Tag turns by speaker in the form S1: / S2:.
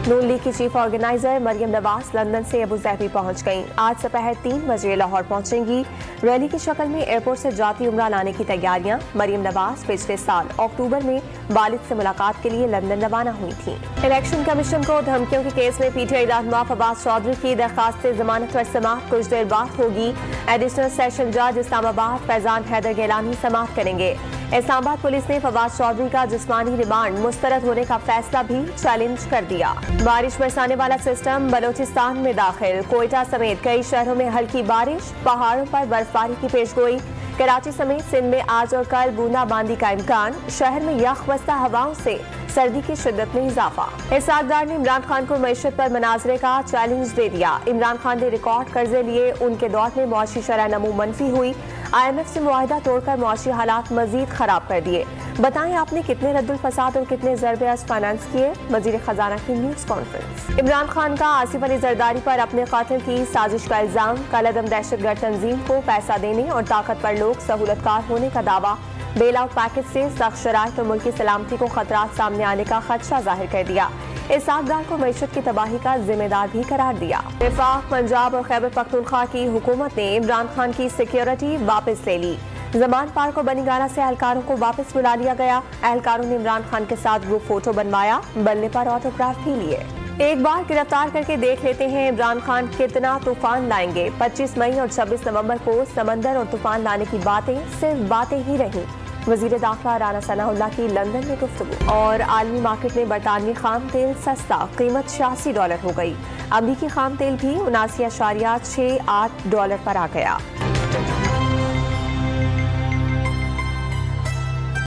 S1: नून league की chief organiser Maryam Nawaz London से Abu Dhabi पहुंच गईं। आज दोपहर 3 बजे लाहौर पहुंचेंगी। रैली की शक्ल में एयरपोर्ट से जाती उम्रा लाने की तैयारियां। मरियम नवाज पिछले साल अक्टूबर में वालिद से मुलाकात के लिए लंदन रवाना हुई थी। इलेक्शन कमीशन को धमकियों के केस में पीटीआई रहनुमा फवाद चौधरी की दरखास्त जमानत पर समाअत कुछ देर बाद होगी। एडिशनल सेशन जज इस्लामाबाद फैजान हैदर गिलानी समाअत करेंगे। इस्लामाबाद पुलिस ने फवाद चौधरी का जिस्मानी रिमांड मुस्तरद होने का फैसला भी चैलेंज कर दिया। बारिश बरसाने वाला सिस्टम बलोचिस्तान में दाखिल। कोयटा समेत कई शहरों में हल्की बारिश, पहाड़ों पर बर्फबारी की पेशगोई। कराची समेत सिंध में आज और कल बूंदाबांदी का इम्कान। शहर में यखवस्ता हवाओं से सर्दी की शिद्दत में इजाफा। इसाकदार ने इमरान खान को मईशत पर मनाजरे का चैलेंज दे दिया। इमरान खान ने रिकॉर्ड कर्जे लिए, उनके दौर में मुआशी शरह नमू मनफी हुई। IMF से मुआहिदा तोड़कर मुआशी हालात मजीद खराब कर दिए। बताएं आपने कितने रद्दुल फसाद और कितने ज़रबे अज़ फाइनेंस किए। वज़ीर खजाना की न्यूज़ कॉन्फ्रेंस। इमरान खान का आसिफ अली जरदारी पर अपने कातिल की साजिश का इल्जाम। कलअदम दहशतगर्द तंजीम को पैसा देने और ताकतवर लोग सहूलतकार होने का दावा। बेल आउट पैकेज से सख्त शराइत और मुल्की सलामती को खतरात सामने आने का खदशा जाहिर कर दिया। इसाकदार को मईशत की तबाही का जिम्मेदार भी करार दिया। वफाक, पंजाब और खैबर पख्तूनख्वा की हुकूमत ने इमरान खान की सिक्योरिटी वापस ले ली। जमान पार्क और बनीगाना से एहलकारों को वापस बुला लिया गया। एहलकारों ने इमरान खान के साथ ग्रुप फोटो बनवाया, बल्ले पर ऑटोग्राफ भी लिए। एक बार गिरफ्तार करके देख लेते हैं इमरान खान कितना तूफान लाएंगे। 25 मई और 26 नवंबर को समंदर और तूफान लाने की बातें सिर्फ बातें ही रहीं। वज़ीर दाखिला राना सनाउल्लाह की लंदन में गुफ्तगू। और आलमी मार्केट में बरतानवी खाम तेल सस्ता, कीमत $86 हो गई। अमरीकी खाम तेल भी $79.68 पर आ गया।